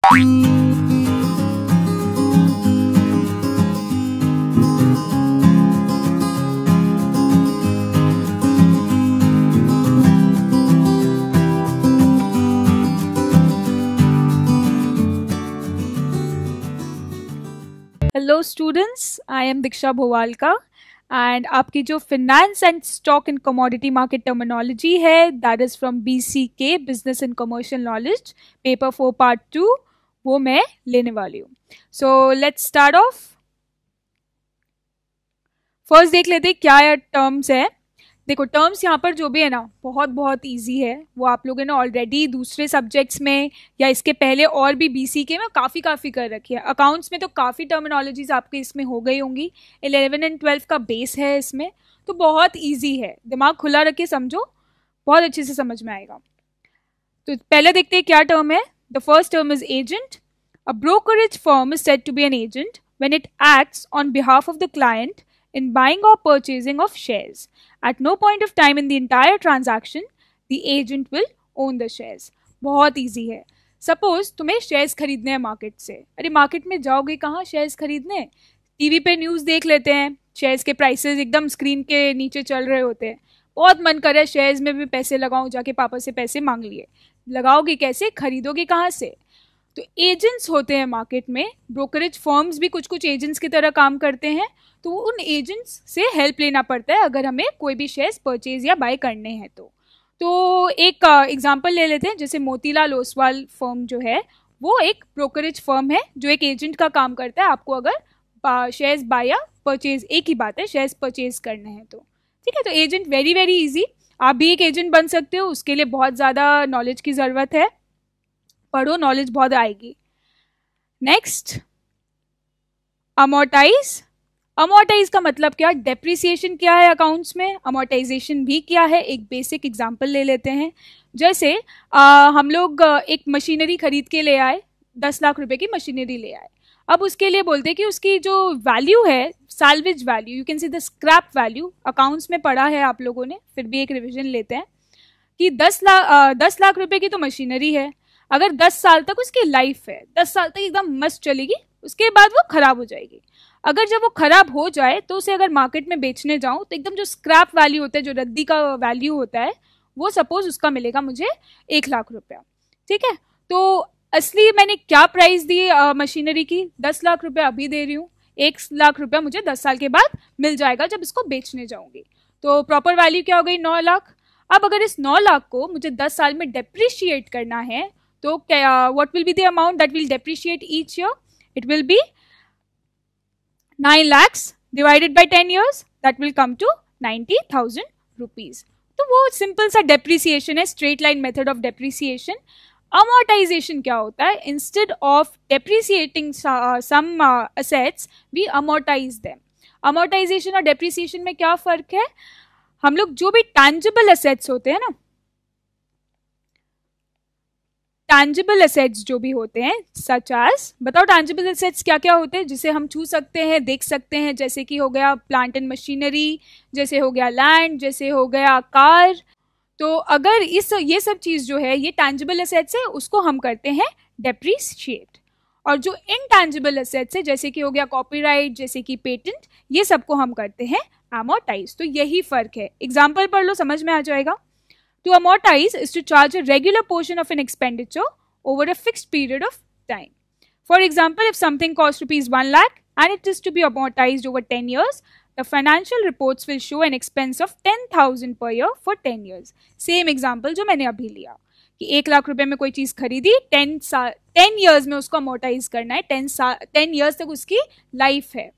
Hello students, I am Diksha Bhowalka and आपकी जो finance and stock and commodity market terminology है that is from BCK business and commercial knowledge paper 4 part 2 वो मैं लेने वाली हूँ. So let's start off. First देख लेते हैं क्या टर्म्स है. देखो टर्म्स यहाँ पर जो भी है ना बहुत बहुत इजी है. वो आप लोगों ने ऑलरेडी दूसरे सब्जेक्ट्स में या इसके पहले और भी BCK में काफ़ी कर रखी है. अकाउंट्स में तो काफ़ी टर्मिनोलॉजीज आपके इसमें हो गई होंगी. 11 एंड 12 का बेस है इसमें, तो बहुत इजी है. दिमाग खुला रख के समझो, बहुत अच्छे से समझ में आएगा. तो पहले देखते हैं क्या टर्म है. The first term is agent. A brokerage firm is said to be an agent when it acts on behalf of the client in buying or purchasing of shares. At no point of time in the entire transaction, the agent will own the shares. बहुत easy है. Suppose तुम्हें shares खरीदने हैं market से. अरे market में जाओगे कहाँ शेयर्स खरीदने? टीवी पे न्यूज़ देख लेते हैं, शेयर्स के प्राइसेस एकदम स्क्रीन के नीचे चल रहे होते हैं. बहुत मन करे शेयर्स में भी पैसे लगाऊं, जाके पापा से पैसे मांग लिए. लगाओगे कैसे? खरीदोगे कहाँ से? तो एजेंट्स होते हैं मार्केट में. ब्रोकरेज फर्म्स भी कुछ एजेंट्स की तरह काम करते हैं. तो उन एजेंट्स से हेल्प लेना पड़ता है अगर हमें कोई भी शेयर्स परचेज या बाय करने हैं तो एक एग्जांपल ले लेते हैं. जैसे मोतीलाल ओसवाल फर्म जो है वो एक ब्रोकरेज फर्म है जो एक एजेंट का काम करता है. आपको अगर शेयर्स बाय या परचेज, एक ही बात है, शेयर्स परचेज करने हैं तो ठीक है. तो एजेंट वेरी इजी. आप भी एक एजेंट बन सकते हो. उसके लिए बहुत ज़्यादा नॉलेज की ज़रूरत है. पढ़ो, नॉलेज बहुत आएगी. Next, amortise. अमोर्टाइज का मतलब क्या? डेप्रिसिएशन क्या है अकाउंट्स में, अमोर्टाइजेशन भी क्या है. एक बेसिक एग्जांपल ले लेते हैं. जैसे हम लोग एक मशीनरी खरीद के ले आए, 10 लाख रुपए की मशीनरी ले आए. अब उसके लिए बोलते हैं कि उसकी जो वैल्यू है, salvage value, you can see the scrap value. Accounts में पढ़ा है आप लोगों ने, फिर भी एक रिविजन लेते हैं कि 10 लाख रुपए की तो मशीनरी है. अगर 10 साल तक उसकी लाइफ है, 10 साल तक एकदम मस्त चलेगी, उसके बाद वो खराब हो जाएगी. अगर जब वो खराब हो जाए तो उसे अगर मार्केट में बेचने जाऊं तो एकदम जो स्क्रैप वैल्यू होता है, जो रद्दी का वैल्यू होता है, वो सपोज उसका मिलेगा मुझे 1 लाख रुपया. ठीक है. तो असली मैंने क्या प्राइस दी मशीनरी की? 10 लाख रुपया अभी दे रही हूँ. 1 लाख रुपया मुझे 10 साल के बाद मिल जाएगा जब इसको बेचने जाऊंगी. तो प्रॉपर वैल्यू क्या हो गई? 9 लाख. अब अगर इस 9 लाख को मुझे 10 साल में डेप्रिशिएट करना है तो what will be the amount that will depreciate each year? It will be 9 lakhs divided by 10 years, that will come to 90,000 rupees. तो वो सिंपल सा डेप्रिसिएशन है, straight line method of depreciation. Amortisation क्या होता है? Instead of depreciating some assets we amortise them. Amortisation और depreciation में क्या फर्क है? हम लोग जो भी टैंजिबल असेट्स होते हैं ना, टैंजिबल एसेट्स जो भी होते हैं, सच एज, बताओ टैंजिबल एसेट्स क्या क्या होते हैं जिसे हम छू सकते हैं, देख सकते हैं? जैसे कि हो गया प्लांट एंड मशीनरी, जैसे हो गया लैंड, जैसे हो गया कार. तो अगर ये सब चीज़ जो है ये टैंजिबल एसेट्स है, उसको हम करते हैं डेप्रिशिएट. और जो इनटैंजिबल एसेट्स है, जैसे कि हो गया कॉपीराइट, जैसे कि पेटेंट, ये सबको हम करते हैं अमोर्टाइज. तो यही फर्क है. एग्जाम्पल पढ़ लो, समझ में आ जाएगा. To amortize is to charge a regular portion of an expenditure over a fixed period of time. For example, if something costs rupees 1 lakh and it is to be amortized over 10 years, the financial reports will show an expense of 10,000 per year for 10 years. Same example जो मैंने अभी लिया कि 1 लाख रुपए में कोई चीज़ खरीदी, 10 years में उसको amortize करना है, 10 years तक उसकी लाइफ है.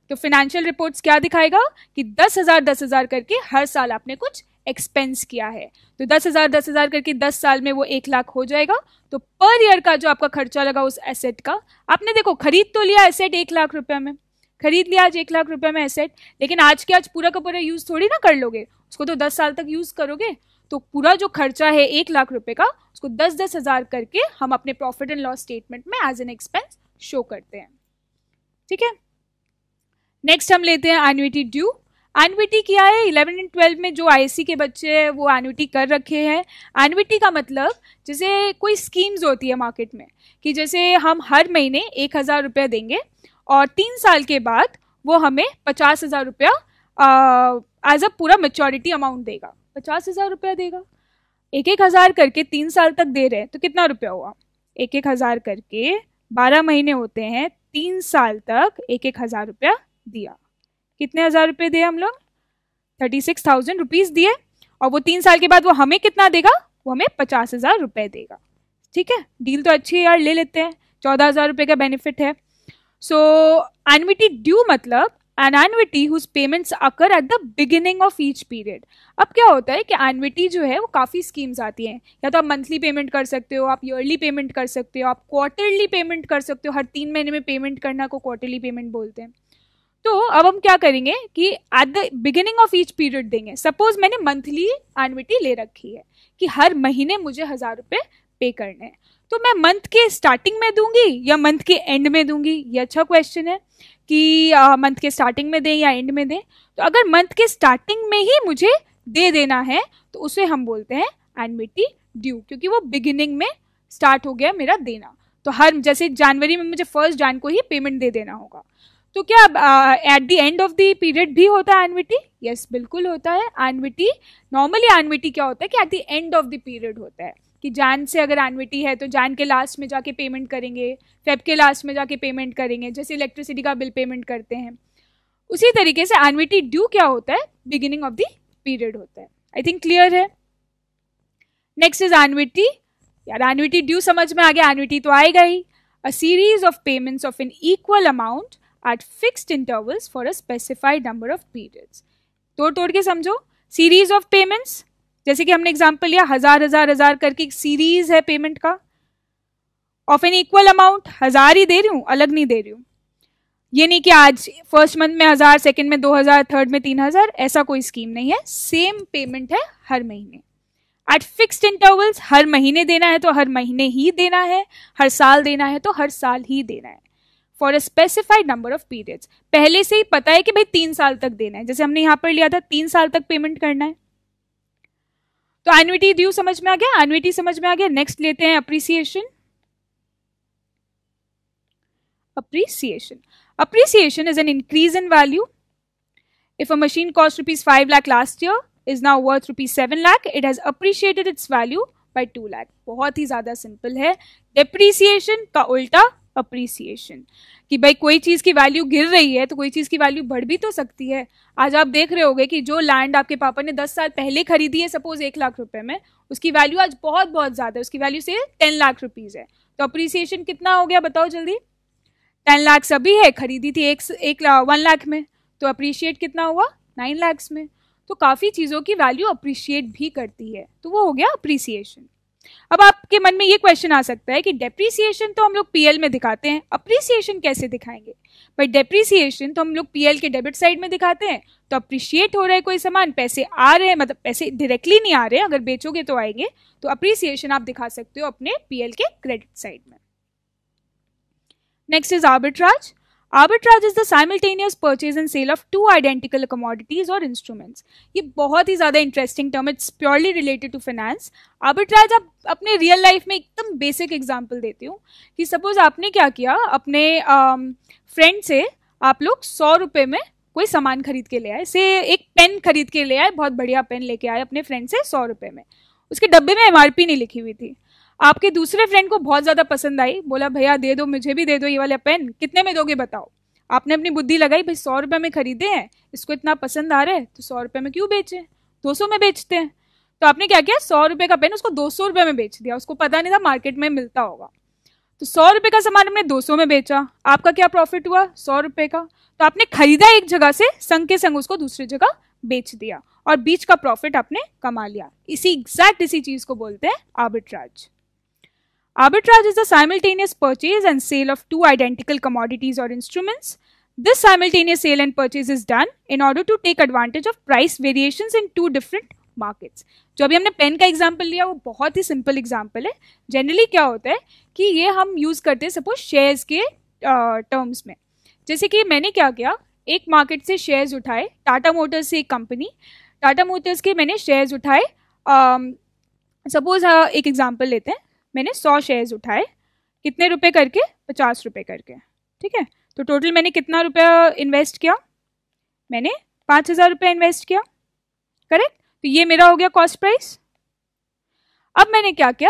तो फाइनेंशियल रिपोर्ट्स क्या दिखाएगा कि 10,000 करके हर साल आपने कुछ एक्सपेंस किया है. तो 10,000 करके 10 साल में वो 1 लाख हो जाएगा. तो पर ईयर का जो आपका खर्चा लगा उस एसेट का, आपने देखो खरीद तो लिया एसेट 1 लाख रुपए में, खरीद लिया आज 1 लाख रुपए में एसेट, लेकिन आज के आज पूरा का पूरा यूज थोड़ी ना कर लोगे, उसको तो 10 साल तक यूज करोगे. तो पूरा जो खर्चा है 1 लाख रुपए का, उसको 10,000 करके हम अपने प्रॉफिट एंड लॉस स्टेटमेंट में एज एन एक्सपेंस शो करते हैं. ठीक है. नेक्स्ट हम लेते हैं एन्युटी ड्यू. एन्युटी क्या है? 11 एंड 12 में जो आईएससी के बच्चे हैं वो एन्युटी कर रखे हैं। एन्युटी का मतलब जैसे कोई स्कीम्स होती है मार्केट में कि जैसे हम हर महीने 1,000 रुपया देंगे और 3 साल के बाद वो हमें 50,000 रुपया एज अ पूरा मेच्योरिटी अमाउंट देगा, 50,000 रुपया देगा। 1,000 करके 3 साल तक दे रहे हैं तो कितना रुपया हुआ? 1,000 करके 12 महीने होते हैं, 3 साल तक 1,000 रुपया दिया। कितने हजार रुपये दिए हम लोग? 36,000 रुपीज दिए और वो 3 साल के बाद वो हमें कितना देगा? वो हमें 50,000 रुपए देगा। ठीक है, डील तो अच्छी है यार, ले लेते हैं। 14,000 रुपए का बेनिफिट है। सो एन्युटी ड्यू मतलब an annuity whose payments occur at the beginning of each period. अब क्या होता है कि एन्युटी जो है वो काफ़ी स्कीम्स आती हैं, या तो आप मंथली पेमेंट कर सकते हो, आप ईयरली पेमेंट कर सकते हो, आप क्वार्टरली पेमेंट कर सकते हो, हर 3 महीने में पेमेंट करना को क्वार्टरली पेमेंट बोलते हैं। तो अब हम क्या करेंगे कि eight the beginning of each period देंगे। सपोज मैंने मंथली एन्युटी ले रखी है कि हर महीने मुझे 1,000 रुपये पे करने हैं, तो मैं मंथ के स्टार्टिंग में दूंगी या मंथ के एंड में दूंगी? ये अच्छा क्वेश्चन है कि मंथ के स्टार्टिंग में दें या एंड में दें। तो अगर मंथ के स्टार्टिंग में ही मुझे दे देना है तो उसे हम बोलते हैं एन्युटी ड्यू, क्योंकि वो बिगिनिंग में स्टार्ट हो गया मेरा देना। तो हर जैसे जनवरी में मुझे 1 जनवरी को ही पेमेंट दे देना होगा। तो क्या at the end of the period भी होता है एन्युटी? यस, बिल्कुल होता है एन्युटी। नॉर्मली एन्युटी क्या होता है कि at the end of the period होता है कि जान से अगर एन्युटी है तो जान के लास्ट में जाके पेमेंट करेंगे, फेब के लास्ट में जाके पेमेंट करेंगे, जैसे इलेक्ट्रिसिटी का बिल पेमेंट करते हैं। उसी तरीके से एन्युटी ड्यू क्या होता है? बिगिनिंग ऑफ द पीरियड होता है। आई थिंक क्लियर है। Next is annuity. यार एन्युटी ड्यू समझ में आ गया, एन्युटी तो आएगा ही। A series of payments of an equal amount at fixed intervals for a specified number of periods। तोड़ के समझो। सीरीज ऑफ पेमेंट्स, जैसे कि हमने एग्जांपल लिया 1,000 करके एक सीरीज है पेमेंट का, ऑफ एन इक्वल अमाउंट। 1,000 ही दे रही हूँ, अलग नहीं दे रही हूँ। ये नहीं कि आज फर्स्ट मंथ में 1,000, सेकेंड में 2,000, थर्ड में 3,000, ऐसा कोई स्कीम नहीं है। सेम पेमेंट है हर महीने एट फिक्स्ड इंटरवल्स। हर महीने देना है तो हर महीने ही देना है, हर साल देना है तो हर साल ही देना है। For a specified number of periods, पहले से ही पता है कि भाई 3 साल तक देना है, जैसे हमने यहां पर लिया था 3 साल तक पेमेंट करना है। तो एन्युटी ड्यू समझ में आ गया, एन्युटी समझ में आ गया। नेक्स्ट लेते हैं appreciation. Appreciation is an increase in value. If a machine cost rupees 5 lakh last year, is now worth rupees 7 lakh, it has appreciated its value by 2 lakh. बहुत ही ज्यादा सिंपल है। डेप्रीसिएशन का उल्टा अप्रिसिएशन, कि भाई कोई चीज की वैल्यू गिर रही है तो कोई चीज की वैल्यू बढ़ भी तो सकती है। आज आप देख रहे होगे कि जो लैंड आपके पापा ने 10 साल पहले खरीदी है, सपोज 1 लाख रुपए में, उसकी वैल्यू आज बहुत बहुत ज्यादा है, उसकी वैल्यू से 10 लाख रुपीज है। तो अप्रिसिएशन कितना हो गया बताओ जल्दी? 10 लाख अभी है, खरीदी थी 1 लाख में, तो अप्रिशिएट कितना हुआ? 9 लाख में। तो काफी चीजों की वैल्यू अप्रिशिएट भी करती है, तो वो हो गया अप्रिसिएशन। अब आपके मन में ये क्वेश्चन आ सकता है कि डेप्रीसिएशन तो हम लोग पीएल में दिखाते हैं, अप्रिसिएशन कैसे दिखाएंगे? भाई डेप्रीसिएशन तो हम लोग पीएल के डेबिट साइड में दिखाते हैं, तो अप्रिशिएट हो रहा है कोई सामान, पैसे आ रहे हैं, मतलब पैसे डायरेक्टली नहीं आ रहे हैं, अगर बेचोगे तो आएंगे, तो अप्रिसिएशन आप दिखा सकते हो अपने पीएल के क्रेडिट साइड में। Next is arbitrage. Arbitrage is the simultaneous purchase and sale of two identical commodities or instruments. ये बहुत ही ज़्यादा इंटरेस्टिंग टर्म है, it's purely related to finance. Arbitrage आप अपने रियल लाइफ में एकदम बेसिक एग्जांपल देती हूँ कि सपोज आपने क्या किया, अपने फ्रेंड से आप लोग 100 रुपये में कोई सामान खरीद के ले आए, से एक पेन खरीद के ले आए, बहुत बढ़िया पेन लेके आए अपने फ्रेंड से 100 रुपये में, उसके डब्बे में MRP नहीं लिखी हुई थी। आपके दूसरे फ्रेंड को बहुत ज्यादा पसंद आई, बोला भैया दे दो, मुझे भी दे दो ये वाला पेन, कितने में दोगे बताओ? आपने अपनी बुद्धि लगाई, भाई 100 रुपये में खरीदे हैं, इसको इतना पसंद आ रहा है तो 100 रुपये में क्यों बेचे, 200 में बेचते हैं। तो आपने क्या किया, 100 रुपये का पेन उसको 200 रुपये में बेच दिया, उसको पता नहीं था मार्केट में मिलता होगा। तो 100 रुपये का सामान हमने 200 में बेचा, आपका क्या प्रॉफिट हुआ? 100 रुपये का। तो आपने खरीदा एक जगह से, संग के संग उसको दूसरी जगह बेच दिया और बीच का प्रॉफिट आपने कमा लिया। इसी चीज को बोलते हैं arbitrage. Arbitrage is the simultaneous purchase and sale of two identical commodities or instruments. This simultaneous sale and purchase is done in order to take advantage of price variations in two different markets. जो अभी हमने pen का example लिया वो बहुत ही simple example है। Generally क्या होता है कि ये हम यूज करते हैं सपोज शेयर्स के टर्म्स में। जैसे कि मैंने क्या किया, एक मार्केट से शेयर्स उठाए, टाटा मोटर्स से एक कंपनी, टाटा मोटर्स के मैंने शेयर्स उठाए, सपोज एक एग्जांपल लेते हैं, मैंने 100 शेयर्स उठाए, कितने रुपए करके, 50 रुपए करके, ठीक है। तो टोटल मैंने कितना रुपया इन्वेस्ट किया, मैंने 5,000 रुपये इन्वेस्ट किया, करेक्ट। तो ये मेरा हो गया कॉस्ट प्राइस। अब मैंने क्या किया,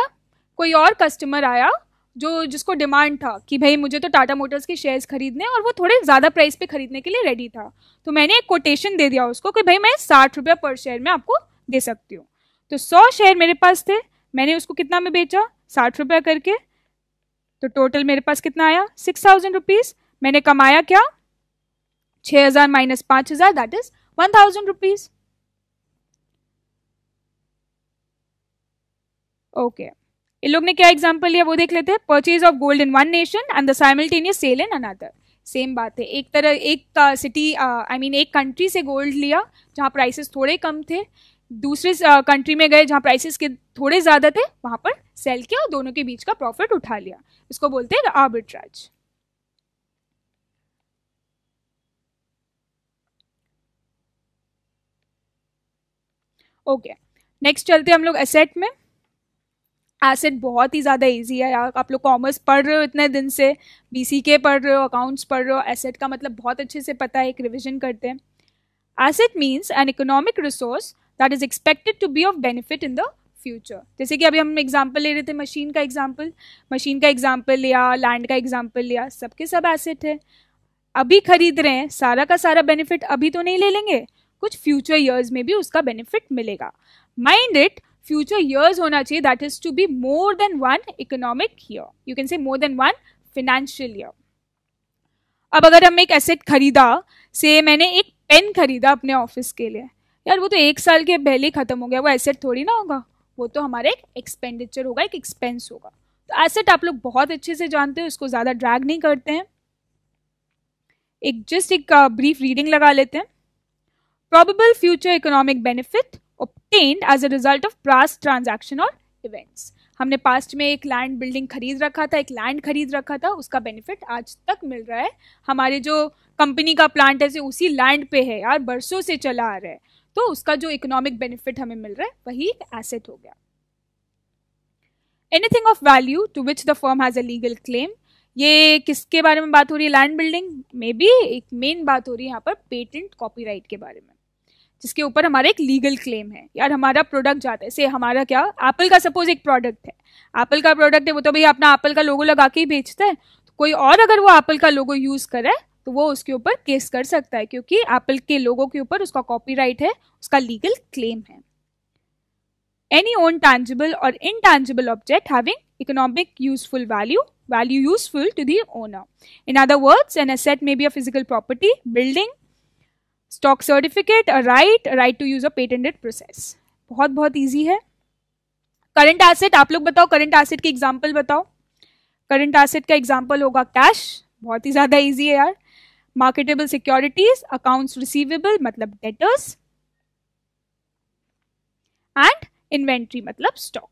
कोई और कस्टमर आया जो जिसको डिमांड था कि भाई मुझे तो टाटा मोटर्स के शेयर्स खरीदने, और वो थोड़े ज़्यादा प्राइस पे खरीदने के लिए रेडी था, तो मैंने एक कोटेशन दे दिया उसको कि भाई मैं 60 रुपया पर शेयर में आपको दे सकती हूँ। तो 100 शेयर मेरे पास थे, मैंने उसको कितना में बेचा, 60 रुपया करके, तो टोटल मेरे पास कितना आया, 6,000 रुपीज़। मैंने कमाया क्या, 6,000 minus 5,000, that is 1,000 rupees. Okay, इन लोग ने क्या एग्जांपल लिया वो देख लेते हैं। Purchase of gold in one nation and the simultaneous sale in another. Same बात है, एक तरह एक सिटी आई मीन एक कंट्री से गोल्ड लिया जहाँ प्राइसेस थोड़े कम थे, दूसरे कंट्री में गए जहाँ प्राइसेस के थोड़े ज़्यादा थे, वहाँ पर सेल किया और दोनों के बीच का प्रॉफिट उठा लिया। इसको बोलते हैं आर्बिट्राज। ओके, नेक्स्ट चलते हैं हम लोग एसेट में। एसेट बहुत ही ज़्यादा इजी है यार, आप लोग कॉमर्स पढ़ रहे हो इतने दिन से, बीसीके पढ़ रहे हो, अकाउंट्स पढ़ रहे हो, एसेट का मतलब बहुत अच्छे से पता है, एक रिविजन करते हैं। Asset means an economic resource that is expected to be of benefit in the future. जैसे कि अभी हम एग्जाम्पल ले रहे थे, मशीन का एग्जाम्पल लिया, लैंड का एग्जाम्पल लिया, सबके सब एसेट है। अभी खरीद रहे हैं, सारा का सारा बेनिफिट अभी तो नहीं ले लेंगे, कुछ फ्यूचर ईयर्स में भी उसका बेनिफिट मिलेगा। माइंड इट, फ्यूचर ईयर्स होना चाहिए, that is to be more than one economic year, you can say more than one financial year. अब अगर हम एक एसेट खरीदा, से मैंने एक पेन खरीदा अपने ऑफिस के लिए, यार वो तो 1 साल के पहले ही खत्म हो गया, वो एसेट थोड़ी ना होगा, वो तो हमारा एक एक्सपेंडिचर होगा, एक एक्सपेंस होगा। तो एसेट आप लोग बहुत अच्छे से जानते हो, इसको ज्यादा ड्रैग नहीं करते हैं। एक ब्रीफ रीडिंग लगा लेते हैं। Probable future economic benefit obtained as a result of past transaction or events। हमने पास्ट में एक लैंड बिल्डिंग खरीद रखा था, एक लैंड खरीद रखा था, उसका बेनिफिट आज तक मिल रहा है। हमारे जो कंपनी का प्लांट है उसी लैंड पे है यार, बरसों से चला आ रहा है, तो उसका जो इकोनॉमिक बेनिफिट हमें मिल रहा है वही एक एसेट हो गया। Anything of value to which the firm has a legal claim. ये किसके बारे में बात हो रही है, लैंड बिल्डिंग में भी एक मेन बात हो रही है यहाँ पर पेटेंट कॉपीराइट के बारे में, जिसके ऊपर हमारा एक लीगल क्लेम है। यार हमारा प्रोडक्ट जाता है, से हमारा क्या, एप्पल का सपोज एक प्रोडक्ट है, एप्पल का प्रोडक्ट है, वो तो भैया अपना एप्पल का लोगो लगा के ही बेचता है, तो कोई और अगर वो एप्पल का लोगो यूज करे तो वो उसके ऊपर केस कर सकता है, क्योंकि एप्पल के लोगो के ऊपर उसका कॉपीराइट है, उसका लीगल क्लेम है। एनी ओन टैंजिबल और intangible object having economic useful value useful to the owner. In other words, an asset may be a physical property, building, stock certificate, a right to use a patented process. बहुत बहुत easy है। Current asset आप लोग बताओ, current asset के example बताओ। Current asset का example होगा कैश, बहुत ही ज्यादा इजी है यार। मार्केटेबल सिक्योरिटीज, अकाउंट्स रिसीवेबल मतलब डेटर्स, एंड इन्वेंट्री मतलब स्टॉक।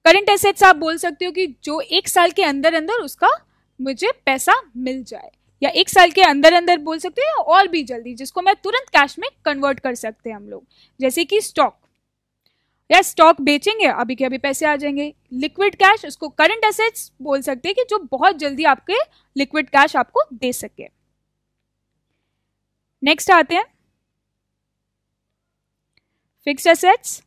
करंट एसेट्स आप बोल सकते हो कि जो 1 साल के अंदर अंदर उसका मुझे पैसा मिल जाए, या 1 साल के अंदर अंदर बोल सकते हो, या और भी जल्दी, जिसको मैं तुरंत कैश में कन्वर्ट कर सकते हैं हम लोग। जैसे कि स्टॉक, या स्टॉक बेचेंगे अभी के अभी पैसे आ जाएंगे। लिक्विड कैश, उसको करंट एसेट्स बोल सकते हैं कि जो बहुत जल्दी आपके लिक्विड कैश आपको दे सके। नेक्स्ट आते हैं fixed assets.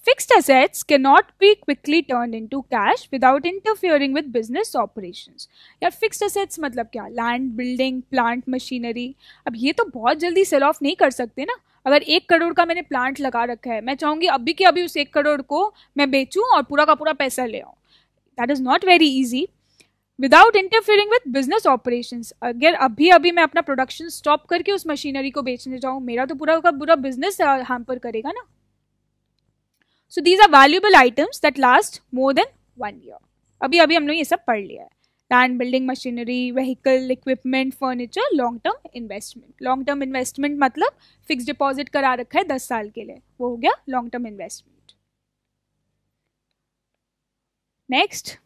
Fixed assets cannot be quickly turned into cash without interfering with business operations। यार फिक्स्ड एसेट्स मतलब क्या, लैंड बिल्डिंग प्लांट मशीनरी। अब ये तो बहुत जल्दी सेल ऑफ नहीं कर सकते ना। अगर 1 करोड़ का मैंने प्लांट लगा रखा है, मैं चाहूंगी अभी के अभी उस 1 करोड़ को मैं बेचूं और पूरा का पूरा पैसा ले आऊं, that is not very easy. Without interfering with business operations, अगर अभी अभी मैं अपना प्रोडक्शन स्टॉप करके उस मशीनरी को बेचने जाऊं, मेरा तो पूरा का पूरा बिजनेस हैम्पर करेगा ना। So these are valuable items that last more than 1 year। अभी अभी हमने ये सब पढ़ लिया है। Land building machinery, vehicle, equipment, furniture, long term investment. Long term investment मतलब फिक्स डिपॉजिट करा रखा है 10 साल के लिए, वो हो गया long term investment. Next,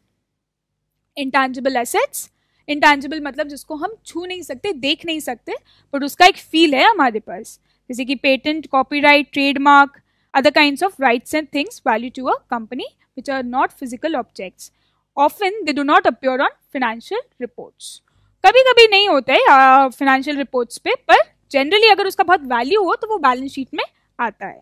intangible assets. Intangible मतलब जिसको हम छू नहीं सकते, देख नहीं सकते, बट उसका एक फील है हमारे पास, जैसे कि patent, copyright, trademark, other kinds of rights and things value to a company which are not physical objects. Often they do not appear on financial reports. कभी कभी नहीं होता है financial reports पे, पर generally अगर उसका बहुत value हो तो वो balance sheet में आता है.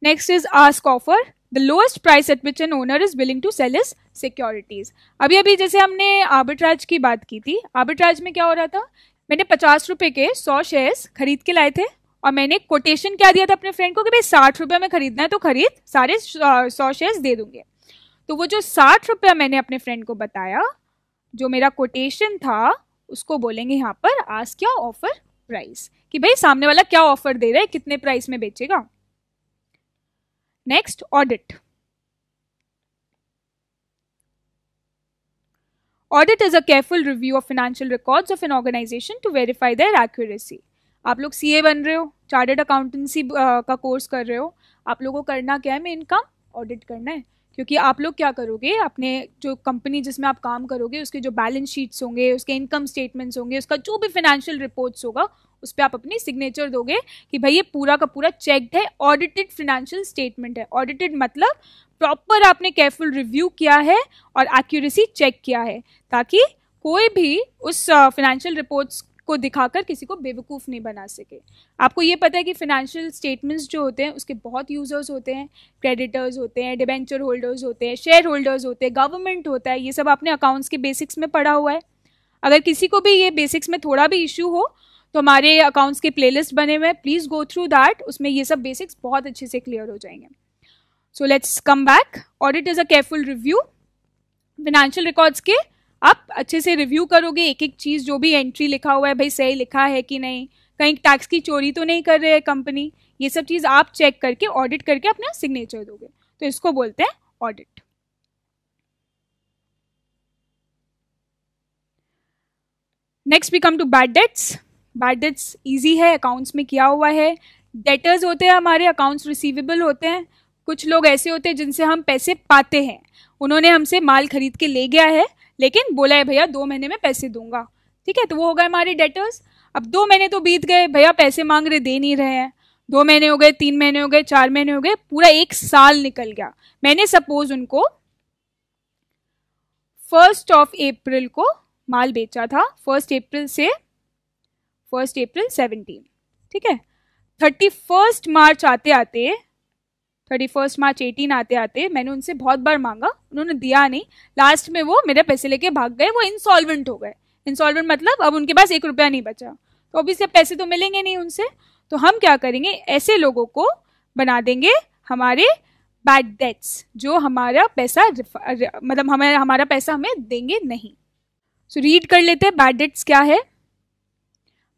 Next is ask offer. The lowest price at which an owner is willing to sell his securities. अभी जैसे हमने arbitrage की बात की थी, arbitrage में क्या हो रहा था, मैंने 50 रुपए के 100 शेयर्स खरीद के लाए थे और मैंने कोटेशन क्या दिया था अपने फ्रेंड को कि भाई 60 रुपया में खरीदना है तो खरीद, सारे 100 शेयर्स दे दूंगे. तो वो जो 60 रुपया मैंने अपने फ्रेंड को बताया, जो मेरा कोटेशन था, उसको बोलेंगे यहाँ पर आस्क या ऑफर प्राइस, कि भाई सामने वाला क्या ऑफर दे रहा है, कितने प्राइस में बेचेगा. Next, audit. Audit is a careful review of financial records of an organisation to verify their accuracy. आप लोग सीए बन रहे हो, चार्टर्ड अकाउंटेंसी का कोर्स कर रहे हो, आप लोगों को करना क्या है, मेन काम ऑडिट करना है. क्योंकि आप लोग क्या करोगे, अपने जो कंपनी जिसमें आप काम करोगे उसके जो बैलेंस शीट्स होंगे, उसके इनकम स्टेटमेंट्स होंगे, उसका जो भी फाइनेंशियल रिपोर्ट्स होगा उस पर आप अपनी सिग्नेचर दोगे कि भाई ये पूरा का पूरा चेक्ड है, ऑडिटेड फाइनेंशियल स्टेटमेंट है. ऑडिटेड मतलब प्रॉपर आपने केयरफुल रिव्यू किया है और एक्यूरेसी चेक किया है, ताकि कोई भी उस फाइनेंशियल रिपोर्ट्स को दिखाकर किसी को बेवकूफ़ नहीं बना सके. आपको ये पता है कि फाइनेंशियल स्टेटमेंट्स जो होते हैं उसके बहुत यूजर्स होते हैं, क्रेडिटर्स होते हैं, डिबेंचर होल्डर्स होते हैं, शेयर होल्डर्स होते हैं, गवर्नमेंट होता है. ये सब आपने अकाउंट्स के बेसिक्स में पढ़ा हुआ है. अगर किसी को भी ये बेसिक्स में थोड़ा भी इशू हो तो हमारे अकाउंट्स के प्लेलिस्ट बने हुए हैं, प्लीज़ गो थ्रू दैट, उसमें ये सब बेसिक्स बहुत अच्छे से क्लियर हो जाएंगे. So let's come back. Audit is a careful review. Financial records के आप अच्छे से रिव्यू करोगे, एक एक चीज़ जो भी एंट्री लिखा हुआ है भाई सही लिखा है कि नहीं, कहीं टैक्स की चोरी तो नहीं कर रहे हैं कंपनी, ये सब चीज़ आप चेक करके ऑडिट करके अपना सिग्नेचर दोगे, तो इसको बोलते हैं audit. Next we come to bad debts. Bad debts easy है, अकाउंट्स में किया हुआ है. डेटर्स होते हैं हमारे, अकाउंट्स रिसीवेबल होते हैं. कुछ लोग ऐसे होते हैं जिनसे हम पैसे पाते हैं, उन्होंने हमसे माल खरीद के ले गया है लेकिन बोला है भैया 2 महीने में पैसे दूंगा, ठीक है, तो वो हो गए हमारे डेटर्स. अब 2 महीने तो बीत गए, भैया पैसे मांग रहे, दे नहीं रहे हैं. 2 महीने हो गए, 3 महीने हो गए, 4 महीने हो गए, पूरा 1 साल निकल गया. मैंने सपोज उनको 1 अप्रैल को माल बेचा था, 1 अप्रैल से 1 अप्रैल 17, ठीक है. 31 मार्च आते आते 31 मार्च 18 आते आते मैंने उनसे बहुत बार मांगा, उन्होंने दिया नहीं. लास्ट में वो मेरे पैसे लेके भाग गए, वो इंसॉल्वेंट हो गए. इंसॉल्वेंट मतलब अब उनके पास 1 रुपया नहीं बचा, तो ऑब्वियसली पैसे तो मिलेंगे नहीं उनसे. तो हम क्या करेंगे, ऐसे लोगों को बना देंगे हमारे बैड डेट्स, जो हमारा पैसा मतलब हमारा पैसा हमें देंगे नहीं. सो रीड कर लेते हैं बैड डेट्स क्या है.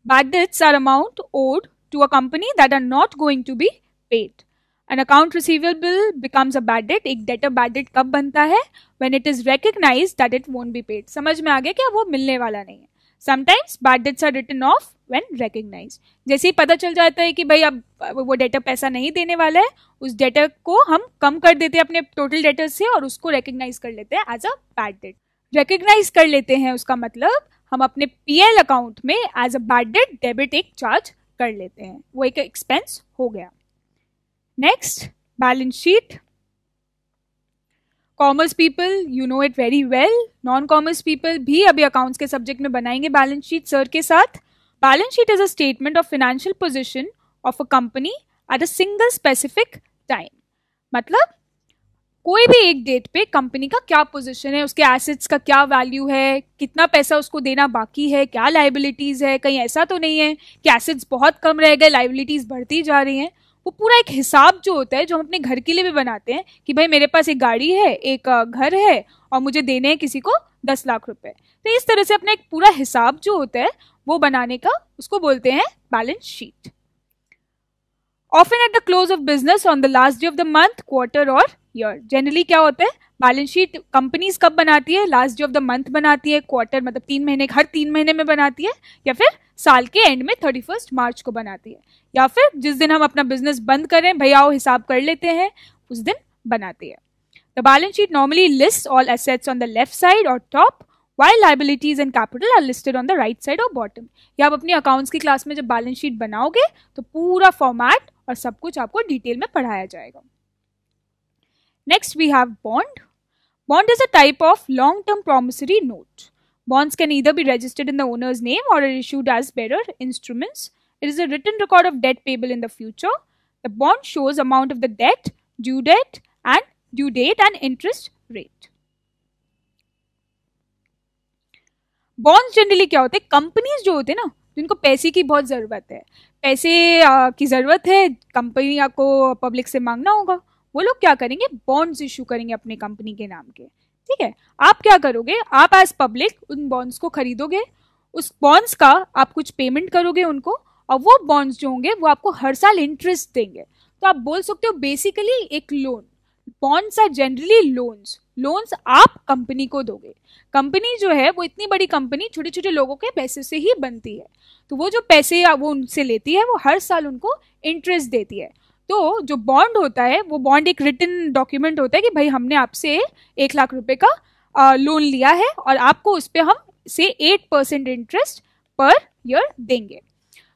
Bad debts are amount owed to a company that are not going to be paid. An account receivable becomes a bad debt. एक debtor bad debt कब बनता है? When it is recognized that it won't be paid. समझ में आ गया क्या, वो मिलने वाला नहीं है. Sometimes bad debts are written off when recognized. जैसे ही पता चल जाता है कि भाई अब वो debtor पैसा नहीं देने वाला है, उस debtor को हम कम कर देते हैं अपने total debtors से और उसको recognize कर लेते हैं as a bad debt. Recognize कर लेते हैं उसका मतलब हम अपने PL अकाउंट में as a bad debt debit एक चार्ज कर लेते हैं, वो एक एक्सपेंस हो गया. Next, balance sheet. Commerce people, you know it very well. Non-commerce people भी अभी accounts के subject में बनाएंगे balance sheet sir के साथ. Balance sheet is a statement of financial position of a company at a single specific time. मतलब कोई भी एक डेट पे कंपनी का क्या पोजीशन है, उसके एसेट्स का क्या वैल्यू है, कितना पैसा उसको देना बाकी है, क्या लाइबिलिटीज है, कहीं ऐसा तो नहीं है कि एसेट्स बहुत कम रह गए, लाइबिलिटीज बढ़ती जा रही हैं. वो पूरा एक हिसाब जो होता है, जो हम अपने घर के लिए भी बनाते हैं कि भाई मेरे पास एक गाड़ी है, एक घर है और मुझे देने हैं किसी को 10 लाख रुपए. तो इस तरह से अपना एक पूरा हिसाब जो होता है वो बनाने का, उसको बोलते हैं balance sheet. Often at the close of business on the last day of the month, quarter और ईयर. जनरली क्या होता है, बैलेंस शीट कंपनीज कब बनाती है, last day of the month बनाती है, क्वार्टर मतलब 3 महीने, हर 3 महीने में बनाती है, या फिर साल के एंड में 31 मार्च को बनाती है, या फिर जिस दिन हम अपना बिजनेस बंद करें, भैया वो हिसाब कर लेते हैं, उस दिन बनाती है. The balance sheet normally lists all assets on the left side or top, while liabilities and capital are listed on the right side or bottom. या आप अपनी अकाउंट्स की क्लास में जब बैलेंस शीट बनाओगे तो पूरा फॉर्मेट और सब कुछ आपको डिटेल में पढ़ाया जाएगा. Next we have bond. Bond is a type of long-term promissory note. Bonds can either be registered in the owner's name or are issued as bearer instruments. It is a written record of debt payable in the future. The bond shows amount of the debt, due date and interest rate. Bonds generally क्या होते हैं, companies जो होते हैं ना जिनको पैसे की बहुत ज़रूरत है, पैसे की ज़रूरत है, कंपनी आपको पब्लिक से मांगना होगा, वो लोग क्या करेंगे, बॉन्ड्स इशू करेंगे अपने कंपनी के नाम के. ठीक है, आप क्या करोगे, आप एज पब्लिक उन बॉन्ड्स को खरीदोगे, उस बॉन्ड्स का आप कुछ पेमेंट करोगे उनको, और वो बॉन्ड्स जो होंगे वो आपको हर साल इंटरेस्ट देंगे. तो आप बोल सकते हो बेसिकली एक loan. Bonds are generally loans आप कंपनी को दोगे. कंपनी जो है वो इतनी बड़ी कंपनी छोटे छोटे लोगों के पैसे से ही बनती है, तो वो जो पैसे वो उनसे लेती है वो हर साल उनको इंटरेस्ट देती है. तो जो बॉन्ड होता है वो बॉन्ड एक रिटन डॉक्यूमेंट होता है कि भाई हमने आपसे 1 लाख रुपए का लोन लिया है और आपको उस पर हम से 8% इंटरेस्ट पर ईयर देंगे.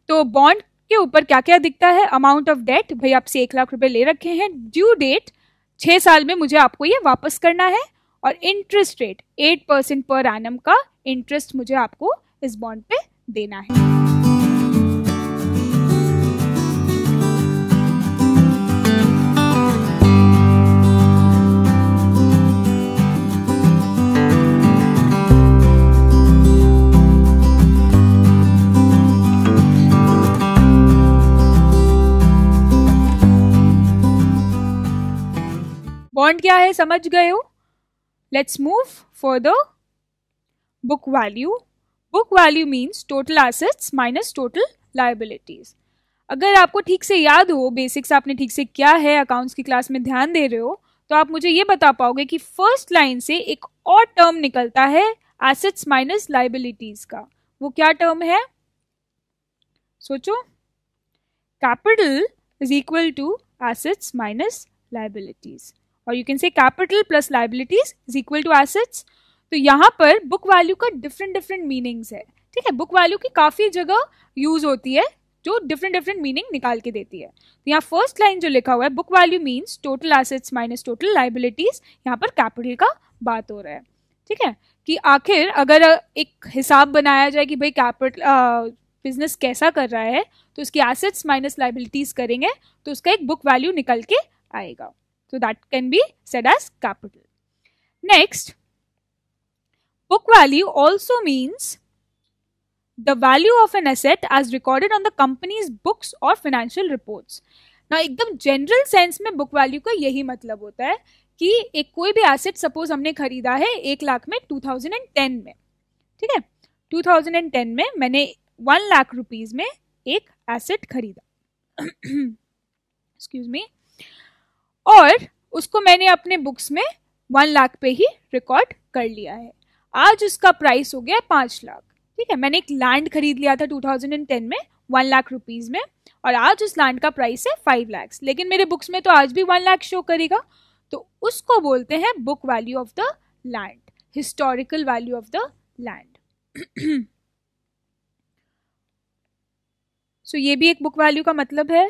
तो बॉन्ड के ऊपर क्या क्या दिखता है, अमाउंट ऑफ डेट, भाई आपसे 1 लाख रुपए ले रखे हैं, ड्यू डेट 6 साल में मुझे आपको ये वापस करना है, और इंटरेस्ट रेट 8% पर एनम का इंटरेस्ट मुझे आपको इस बॉन्ड पे देना है. बॉन्ड क्या है समझ गए हो. Let's move further. Book value. Book value means total assets minus total liabilities. अगर आपको ठीक से याद हो, बेसिक्स आपने ठीक से क्या है, अकाउंट्स की क्लास में ध्यान दे रहे हो, तो आप मुझे ये बता पाओगे कि फर्स्ट लाइन से एक और टर्म निकलता है एसेट्स माइनस लायबिलिटीज का. वो क्या टर्म है, सोचो. Capital is equal to assets minus liabilities, और you can say capital plus liabilities is equal to assets. तो यहाँ पर बुक वैल्यू का डिफरेंट मीनिंग्स है. ठीक है, बुक वैल्यू की काफी जगह यूज होती है जो डिफरेंट मीनिंग निकाल के देती है. तो यहाँ फर्स्ट लाइन जो लिखा हुआ है, book value means total assets minus total liabilities, यहाँ पर कैपिटल का बात हो रहा है. ठीक है, कि आखिर अगर एक हिसाब बनाया जाए कि भाई कैपिटल बिजनेस कैसा कर रहा है, तो उसकी एसेट्स माइनस लायबिलिटीज करेंगे तो उसका एक बुक वैल्यू निकल के आएगा. So that can be said as capital. Next, book value also means the value of an asset as recorded on the company's books or financial reports. Now, एकदम general sense में book value का यही मतलब होता है कि एक कोई भी asset suppose हमने खरीदा है 1 लाख में 2010 में. ठीक है, 2010 में मैंने 1 लाख रुपीज में एक asset खरीदा. Excuse me. और उसको मैंने अपने बुक्स में 1 लाख पे ही रिकॉर्ड कर लिया है. आज उसका प्राइस हो गया 5 लाख. ठीक है, मैंने एक लैंड खरीद लिया था 2010 में 1 लाख रुपीज में, और आज उस लैंड का प्राइस है 5 लाख, लेकिन मेरे बुक्स में तो आज भी 1 लाख शो करेगा. तो उसको बोलते हैं book value of the land, historical value of the land. So ये भी एक बुक वैल्यू का मतलब है.